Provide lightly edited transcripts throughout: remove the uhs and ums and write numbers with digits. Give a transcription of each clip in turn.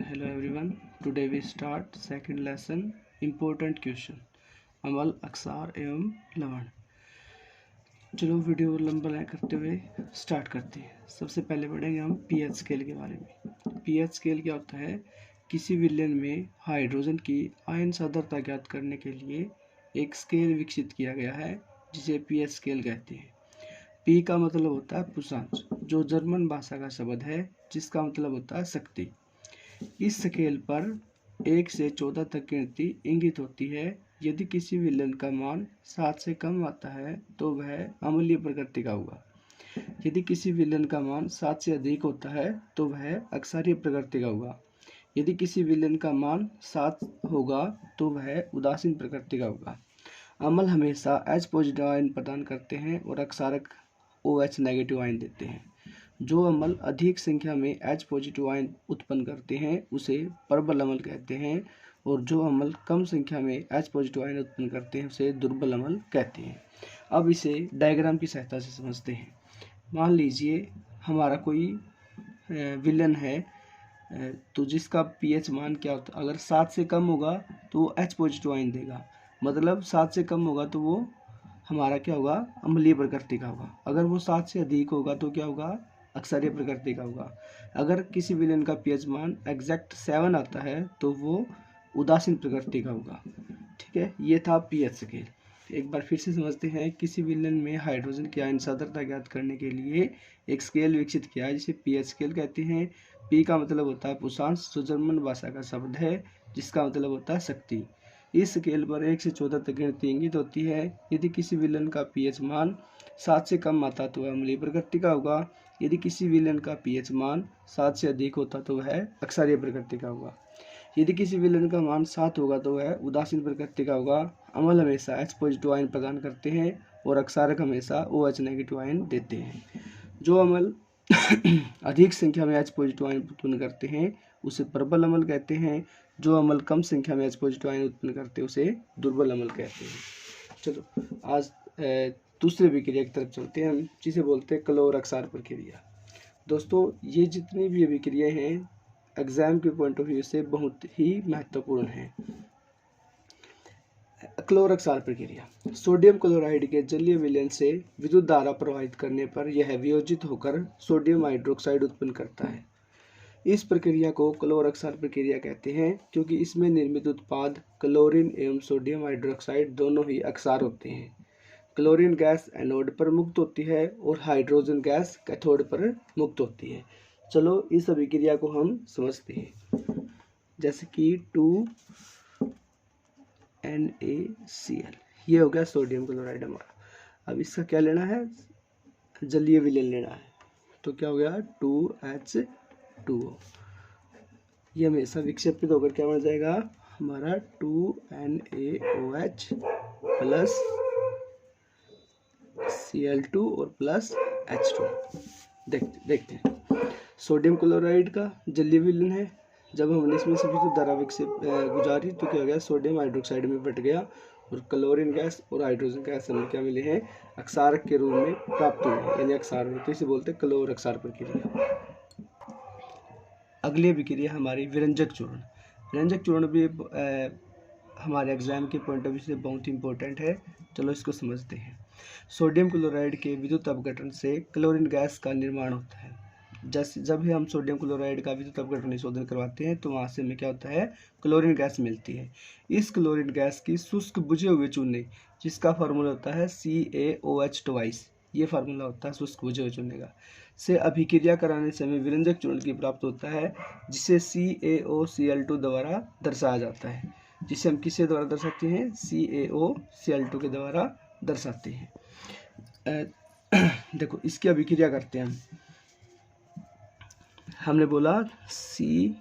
Hello everyone. Today we start second lesson important question अमल अक्सार एवं लवण। चलो वीडियो को लंबा ना करते हुए स्टार्ट करते हैं। सबसे पहले पढ़ेंगे हम पीएच स्केल के बारे में। पीएच स्केल क्या होता है? किसी विलयन में हाइड्रोजन की आयन सांद्रता ज्ञात करने के लिए एक स्केल विकसित किया गया है जिसे पीएच स्केल कहते हैं। पी का मतलब होता है पुरुषांश, जो जर्मन भाषा का शब्द है जिसका मतलब होता है शक्ति। इस स्केल पर 1 से 14 तक गिनती इंगित होती है। यदि किसी विलयन का मान 7 से कम आता है तो वह अम्लीय प्रकृति का होगा। यदि किसी विलयन का मान 7 से अधिक होता है तो वह अक्षारीय प्रकृति का होगा। यदि किसी विलयन का मान 7 होगा तो वह उदासीन प्रकृति का होगा। अम्ल हमेशा H पॉजिटिव आयन प्रदान करते हैं और अक्षारक OH नेगेटिव आयन देते हैं। जो अम्ल अधिक संख्या में H पॉजिटिव आयन उत्पन्न करते हैं उसे प्रबल अम्ल कहते हैं, और जो अम्ल कम संख्या में H पॉजिटिव आयन उत्पन्न करते हैं उसे दुर्बल अम्ल कहते हैं। अब इसे डायग्राम की सहायता से समझते हैं। मान लीजिए हमारा कोई विलयन है तो जिसका पीएच मान क्या होता है? अगर 7 से कम होगा तो वो H पॉजिटिव आयन देगा, मतलब 7 से कम होगा तो वो हमारा क्या होगा? अम्लीय प्रकृति का होगा। अगर वो 7 से अधिक होगा तो क्या होगा? अक्षारीय प्रकृति का होगा। अगर किसी विलयन का पीएच मान एग्जैक्ट 7 आता है तो वो उदासीन प्रकृति का होगा। ठीक है, ये था पीएच स्केल। एक बार फिर से समझते हैं। किसी विलयन में हाइड्रोजन की आयन सांद्रता ज्ञात करने के लिए एक स्केल विकसित किया है जिसे पीएच स्केल कहते हैं। पी का मतलब होता है पुरुषांश, जो जर्मन भाषा का शब्द है जिसका मतलब होता है शक्ति। इस स्केल पर 1 से 14 तक गिनती इंगित होती है। यदि किसी विलयन का पीएच मान 7 से कम आता तो वह अम्लीय प्रकृति का होगा। यदि किसी विलयन का पीएच मान 7 से अधिक होता तो वह अक्षारीय प्रकृति का होगा। यदि किसी विलयन का मान 7 होगा तो वह उदासीन प्रकृति का होगा। अम्ल हमेशा H पॉजिटिव आयन प्रदान करते हैं और अक्षारक हमेशा OH नेगेटिव आयन देते हैं। जो अम्ल अधिक संख्या में H पॉजिटिव आयन उत्पन्न करते हैं उसे प्रबल अम्ल कहते हैं। जो अम्ल कम संख्या में H पॉजिटिव आयन उत्पन्न करते हैं उसे दुर्बल अम्ल कहते हैं। चलो आज दूसरे विक्रिया की तरफ चलते हैं हम, जिसे बोलते हैं क्लोर अक्षार प्रक्रिया। दोस्तों ये जितनी भी विक्रियाएं हैं एग्जाम के पॉइंट ऑफ व्यू से बहुत ही महत्वपूर्ण है। क्लोर अक्षार प्रक्रिया। सोडियम क्लोराइड के जलीय विलयन से विद्युत धारा प्रवाहित करने पर यह वियोजित होकर सोडियम हाइड्रोक्साइड उत्पन्न करता है। इस प्रक्रिया को क्लोर अक्षार प्रक्रिया कहते हैं क्योंकि इसमें निर्मित उत्पाद क्लोरीन एवं सोडियम हाइड्रोक्साइड दोनों ही अक्षार होते हैं। क्लोरीन गैस एनोड पर मुक्त होती है और हाइड्रोजन गैस कैथोड पर मुक्त होती है। चलो इस अभिक्रिया को हम समझते हैं। जैसे कि 2NaCl, ये हो गया सोडियम क्लोराइड हमारा। अब इसका क्या लेना है? जलीय विलयन लेना है। तो क्या हो गया? 2H2O। ये हमेशा विक्षेपित होकर क्या बन जाएगा? हमारा 2NaOH प्लस Cl2 और प्लस H2। देखते हैं। सोडियम क्लोराइड का जलीय विलयन है। जब हमने इसमें से विद्युत धारा गुजारी तो क्या हो गया? सोडियम हाइड्रोक्साइड में बट गया और क्लोरीन गैस और हाइड्रोजन गैस हमें क्या मिले हैं? अक्षारक के रूप में प्राप्त हुए हैं, यानी अक्षार में। तो इसे बोलते हैं क्लोर अक्षार प्रक्रिया। अगली विक्रिया हमारी विरंजक चूर्ण। विरंजक चूर्ण भी हमारे एग्जाम के पॉइंट ऑफ व्यू से बहुत इंपॉर्टेंट है। चलो इसको समझते हैं। सोडियम क्लोराइड के विद्युत अपघटन से क्लोरीन गैस का निर्माण होता है। जैसे जब भी हम सोडियम क्लोराइड का विद्युत अपघटन निशोधन करवाते हैं तो वहाँ से हमें क्या होता है? क्लोरीन गैस मिलती है। इस क्लोरीन गैस की शुष्क बुझे हुए चूने, जिसका फार्मूला होता है CaOH2, ये फार्मूला होता है शुष्क बुझे हुए चूने का, से अभिक्रिया कराने से हमें विरंजक चूर्ण की प्राप्त होता है, जिसे CaOCl2 द्वारा दर्शाया जाता है। जिसे हम किसके द्वारा दर्शाते हैं? CaOCl2 के द्वारा दर्शाते हैं। देखो इसकी अभिक्रिया करते हैं हमने बोला CaOH2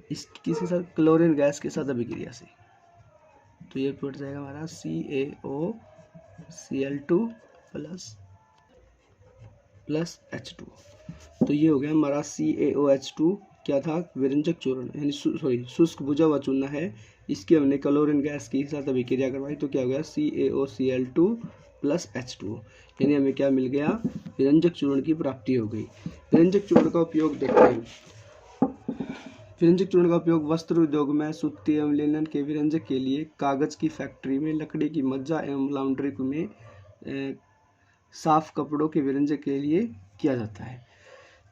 किसके साथ? क्लोरीन गैस के साथ अभिक्रिया से। तो ये पड़ जाएगा हमारा CaOCl2 प्लस H2। तो ये हो गया हमारा CaOH2 क्या था? विरंजक चूर्ण, यानी शुष्क बुझा हुआ चूना है। इसकी हमने क्लोरीन गैस के साथ अभिक्रिया करवाई तो क्या हो गया? CaOCl2 प्लस H2O, यानी हमें क्या मिल गया, विरंजक चूर्ण की प्राप्ति हो गई। विरंजक चूर्ण का उपयोग देखते हैं। विरंजक चूर्ण का उपयोग वस्त्र उद्योग में सूती एवं लिनन के विरंजक के लिए, कागज की फैक्ट्री में, लकड़ी की मज्जा एवं लॉन्ड्री में, साफ कपड़ों के विरंजक के लिए किया जाता है।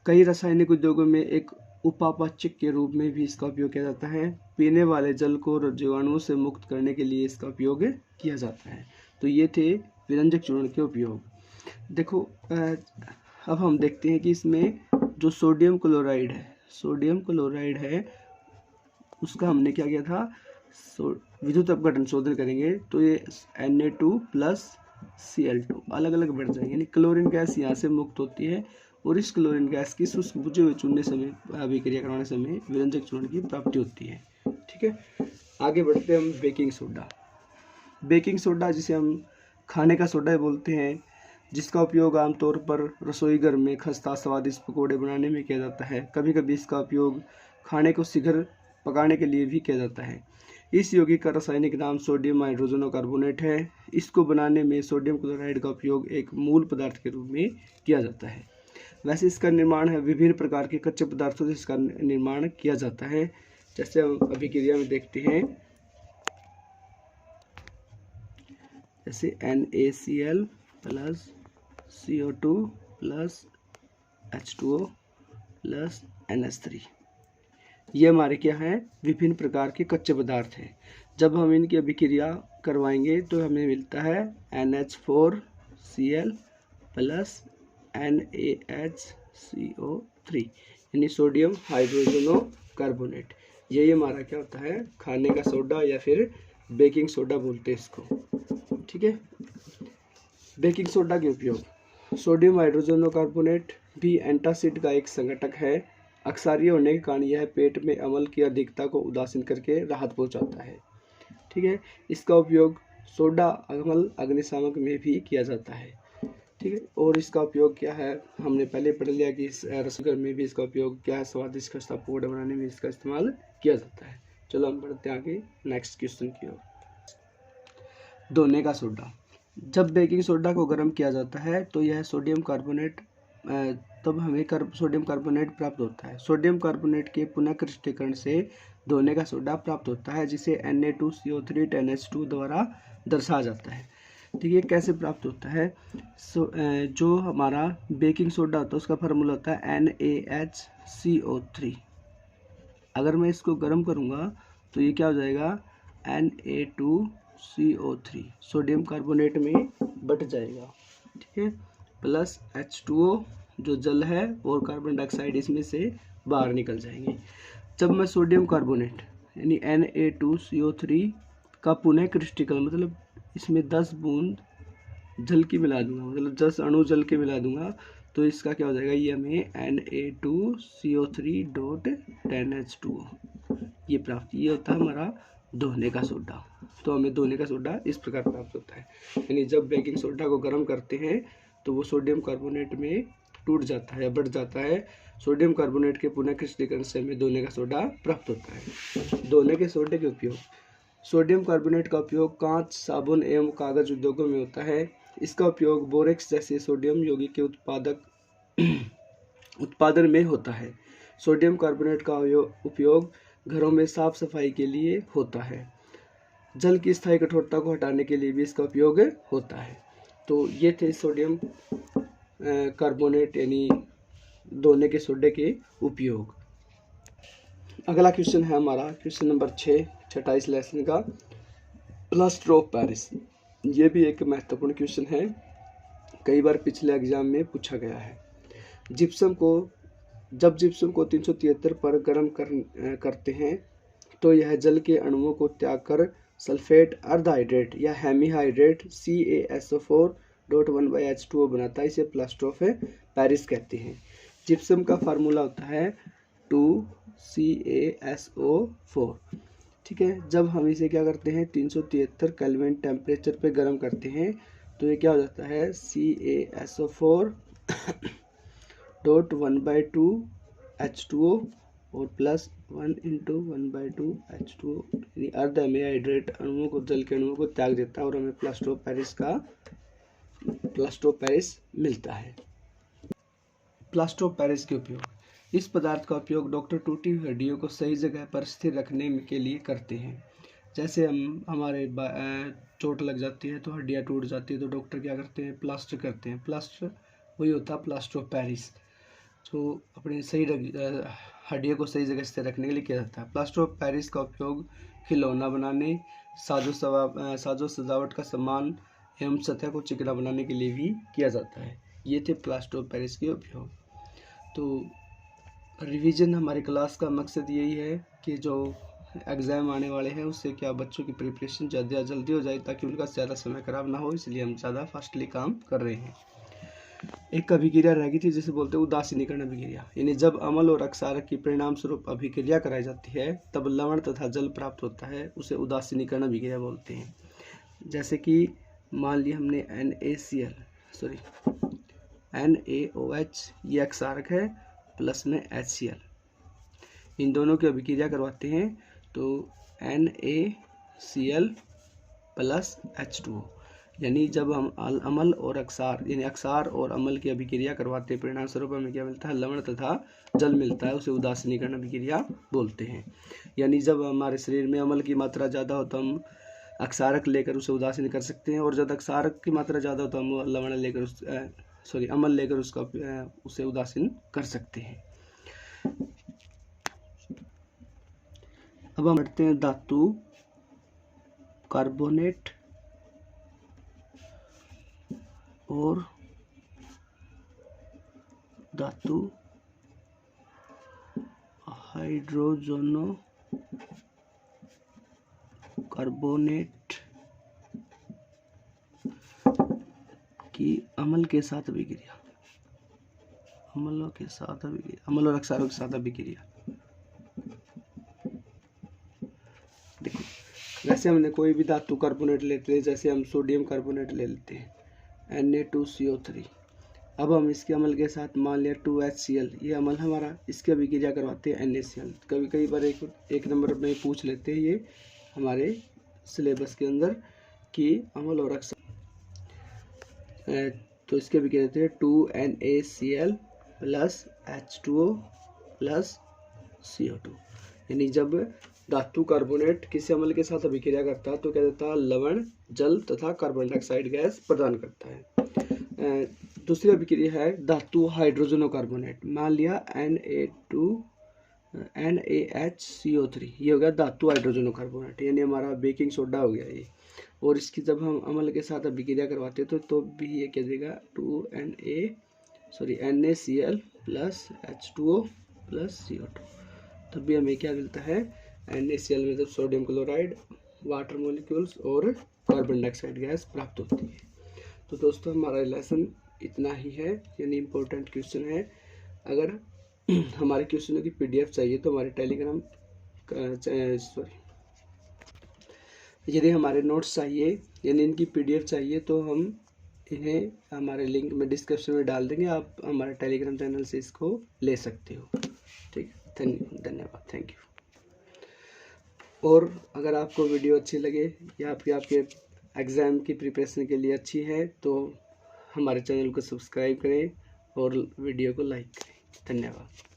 कई रासायनिक उद्योगों में एक उपापचक के रूप में भी इसका उपयोग किया जाता है। पीने वाले जल को जीवाणुओं से मुक्त करने के लिए इसका उपयोग किया जाता है। तो ये थे विरंजक चूर्ण के उपयोग। देखो अब हम देखते हैं कि इसमें जो सोडियम क्लोराइड है उसका हमने क्या किया था, विद्युत अपघटन शोधन करेंगे तो ये Na2 प्लस Cl2 अलग अलग बढ़ जाएंगे, यानी क्लोरीन गैस यहाँ से मुक्त होती है और इस क्लोरीन गैस की शुष्क बुझे हुए चूर्ण समय अभिक्रिया करवाने समय विरंजक चूर्ण की प्राप्ति होती है। ठीक है, आगे बढ़ते हैं हम बेकिंग सोडा। बेकिंग सोडा जिसे हम खाने का सोडा बोलते हैं, जिसका उपयोग आमतौर पर रसोई घर में खस्ता स्वादिष्ट पकौड़े बनाने में किया जाता है। कभी कभी इसका उपयोग खाने को शीघ्र पकाने के लिए भी किया जाता है। इस यौगिक का रासायनिक नाम सोडियम हाइड्रोजनोकार्बोनेट है। इसको बनाने में सोडियम क्लोराइड का उपयोग एक मूल पदार्थ के रूप में किया जाता है। वैसे इसका निर्माण है विभिन्न प्रकार के कच्चे पदार्थों से इसका निर्माण किया जाता है। जैसे हम अभिक्रिया में देखते हैं, जैसे NaCl plus CO2 plus H2O plus NH3, ये हमारे क्या है, विभिन्न प्रकार के कच्चे पदार्थ हैं। जब हम इनकी अभिक्रिया करवाएंगे तो हमें मिलता है NH4Cl प्लस NaHCO3, यानी सोडियम हाइड्रोजनोकार्बोनेट। यही हमारा क्या होता है, खाने का सोडा या फिर बेकिंग सोडा बोलते हैं इसको। ठीक है, बेकिंग सोडा के उपयोग। सोडियम हाइड्रोजनोकार्बोनेट भी एंटासिड का एक संघटक है। अक्सारीय होने के कारण यह पेट में अम्ल की अधिकता को उदासीन करके राहत पहुंचाता है। ठीक है, इसका उपयोग सोडा अम्ल अग्निशामक में भी किया जाता है। ठीक है, और इसका उपयोग क्या है, हमने पहले पढ़ लिया कि रसोई में भी इसका उपयोग क्या है, स्वादिष्ट खस्ता पकौड़े बनाने में इसका इस्तेमाल किया जाता है। चलो हम बढ़ते हैं आगे नेक्स्ट क्वेश्चन की ओर। धोने का सोडा। जब बेकिंग सोडा को गर्म किया जाता है तो यह सोडियम कार्बोनेट तब हमें सोडियम कार्बोनेट प्राप्त होता है। सोडियम कार्बोनेट के पुनः क्रिस्टलीकरण से धोने का सोडा प्राप्त होता है, जिसे Na2CO3 10H2 द्वारा दर्शाया जाता है। ठीक है, कैसे प्राप्त होता है, जो हमारा बेकिंग सोडा होता है उसका फार्मूला होता है NaHCO3। अगर मैं इसको गर्म करूँगा तो ये क्या हो जाएगा, Na2CO3 सोडियम कार्बोनेट में बट जाएगा। ठीक है, प्लस H2O जो जल है और कार्बन डाइऑक्साइड इसमें से बाहर निकल जाएंगे। जब मैं सोडियम कार्बोनेट यानी Na2CO3 का पुनः क्रिस्टलीकरण मतलब इसमें 10 बूंद जल की मिला दूंगा, मतलब 10 अणु जल के मिला दूंगा, तो इसका क्या हो जाएगा, ये हमें Na2CO3.10H2O ये प्राप्त, ये होता है हमारा धोने का सोडा। तो हमें धोने का सोडा इस प्रकार प्राप्त होता है, यानी जब बेकिंग सोडा को गर्म करते हैं तो वो सोडियम कार्बोनेट में टूट जाता है, बढ़ जाता है। सोडियम कार्बोनेट के पुनः क्रिस्टलीकरण से हमें धोने का सोडा प्राप्त होता है। धोने के सोडे के उपयोग। सोडियम कार्बोनेट का उपयोग कांच, साबुन एवं कागज उद्योगों में होता है। इसका उपयोग बोरेक्स जैसे सोडियम यौगिक के उत्पादन में होता है। सोडियम कार्बोनेट का उपयोग घरों में साफ सफाई के लिए होता है। जल की स्थायी कठोरता को हटाने के लिए भी इसका उपयोग होता है। तो ये थे सोडियम कार्बोनेट यानी धोने के सोडे के उपयोग। अगला क्वेश्चन है हमारा क्वेश्चन नंबर 6 छठा इस लेसन का, प्लास्टर ऑफ पेरिस। ये भी एक महत्वपूर्ण क्वेश्चन है, कई बार पिछले एग्जाम में पूछा गया है। जब जिप्सम को 373 पर गर्म करते हैं तो यह जल के अणुओं को त्याग कर सल्फेट अर्धहाइड्रेट या हेमीहाइड्रेट CaSO4.1/H2O बनाता है। इसे प्लास्टर ऑफ पेरिस कहते हैं। जिप्सम का फार्मूला होता है 2CaSO4। ठीक है, जब हम इसे क्या करते हैं 373 केल्विन टेम्परेचर पे गर्म करते हैं तो ये क्या हो जाता है CaSO4.1/2H2O और प्लस 1/1/2H2O, यानी अर्ध हेमीहाइड्रेट अणुओं को, जल के अणुओं को त्याग देता है और हमें प्लास्टर ऑफ पेरिस का प्लास्टर ऑफ पेरिस मिलता है। प्लास्टर ऑफ पेरिस के उपयोग। इस पदार्थ का उपयोग डॉक्टर टूटी हुई हड्डियों को सही जगह पर स्थिर रखने के लिए करते हैं। जैसे हमारे चोट लग जाती है तो हड्डियाँ टूट जाती है तो डॉक्टर क्या करते हैं, प्लास्टर करते हैं। प्लास्टर वही होता है प्लास्टर ऑफ पेरिस, जो अपने सही हड्डियों को सही जगह स्थिर रखने के लिए किया जाता है। प्लास्टर ऑफ पेरिस का उपयोग खिलौना बनाने, साजो सजावट का सामान एवं सतह को चिकना बनाने के लिए भी किया जाता है। ये थे प्लास्टर ऑफ पेरिस के उपयोग। तो रिवीजन हमारी क्लास का मकसद यही है कि जो एग्ज़ाम आने वाले हैं उससे क्या बच्चों की प्रिपरेशन ज़्यादा जल्दी हो जाए ताकि उनका ज़्यादा समय खराब ना हो, इसलिए हम ज़्यादा फास्टली काम कर रहे हैं। एक अभिक्रिया रह गई थी जिसे बोलते हैं उदासीनीकरण अभिक्रिया, यानी जब अम्ल और अक्षारक की परिणाम स्वरूप अभिक्रिया कराई जाती है तब लवण तथा जल प्राप्त होता है, उसे उदासीनीकरण अभिक्रिया बोलते हैं। जैसे कि मान लिया हमने NaOH ये अक्षारक है प्लस में HCl, इन दोनों की अभिक्रिया करवाते हैं तो NaCl प्लस H2O, यानी जब हम अम्ल और अक्षार यानी अक्षार और अम्ल की अभिक्रिया करवाते हैं परिणाम स्वरूप हमें क्या मिलता है, लवण तथा जल मिलता है, उसे उदासीनीकरण अभिक्रिया बोलते हैं। यानी जब हमारे शरीर में अम्ल की मात्रा ज़्यादा हो तो हम अक्षारक लेकर उसे उदासीन कर सकते हैं, और जब अक्षारक की मात्रा ज़्यादा हो तो हम लवण लेकर अम्ल लेकर उसे उदासीन कर सकते हैं। अब हम बढ़ते हैं धातु कार्बोनेट और धातु हाइड्रोजनो कार्बोनेट की अम्ल के साथ अभिक्रिया, अम्ल और अक्षारों के साथ अभिक्रिया। देखो वैसे हमने कोई भी धातु कार्बोनेट लेते हैं, जैसे हम सोडियम कार्बोनेट ले लेते हैं Na2CO3, अब हम इसके अम्ल के साथ मान लिया 2HCl, ये अम्ल हमारा, इसकी अभिक्रिया करवाते हैं NaCl। कई बार एक नंबर में पूछ लेते हैं ये हमारे सिलेबस के अंदर कि अम्ल और अक्षार, तो इसके अभिक्रिया देते हैं 2NaCl plus H2O plus CO2, यानी जब धातु कार्बोनेट किसी अम्ल के साथ अभिक्रिया करता है तो क्या देता है, लवण, जल तथा कार्बन डाइऑक्साइड गैस प्रदान करता है। दूसरी अभिक्रिया है धातु हाइड्रोजनो कार्बोनेट, मान लिया NaHCO3, ये हो गया धातु हाइड्रोजनो कार्बोनेट, यानी हमारा बेकिंग सोडा हो गया ये, और इसकी जब हम अम्ल के साथ अभिक्रिया करवाते हैं तो भी ये क्या देगा NaCl plus H2O plus CO2, तब भी हमें क्या मिलता है, NaCl में जब सोडियम क्लोराइड, वाटर मॉलिक्यूल्स और कार्बन डाइऑक्साइड गैस प्राप्त होती है। तो दोस्तों हमारा लेसन इतना ही है, यानी इम्पोर्टेंट क्वेश्चन है। अगर हमारे क्वेश्चनों की PDF चाहिए तो हमारे टेलीग्राम यदि हमारे नोट्स चाहिए यानी इनकी PDF चाहिए तो हम इन्हें हमारे लिंक में डिस्क्रिप्शन में डाल देंगे, आप हमारे टेलीग्राम चैनल से इसको ले सकते हो। ठीक, धन्यवाद, थैंक यू। और अगर आपको वीडियो अच्छी लगे या आपके एग्ज़ाम की प्रिपरेशन के लिए अच्छी है तो हमारे चैनल को सब्सक्राइब करें और वीडियो को लाइक करें। धन्यवाद।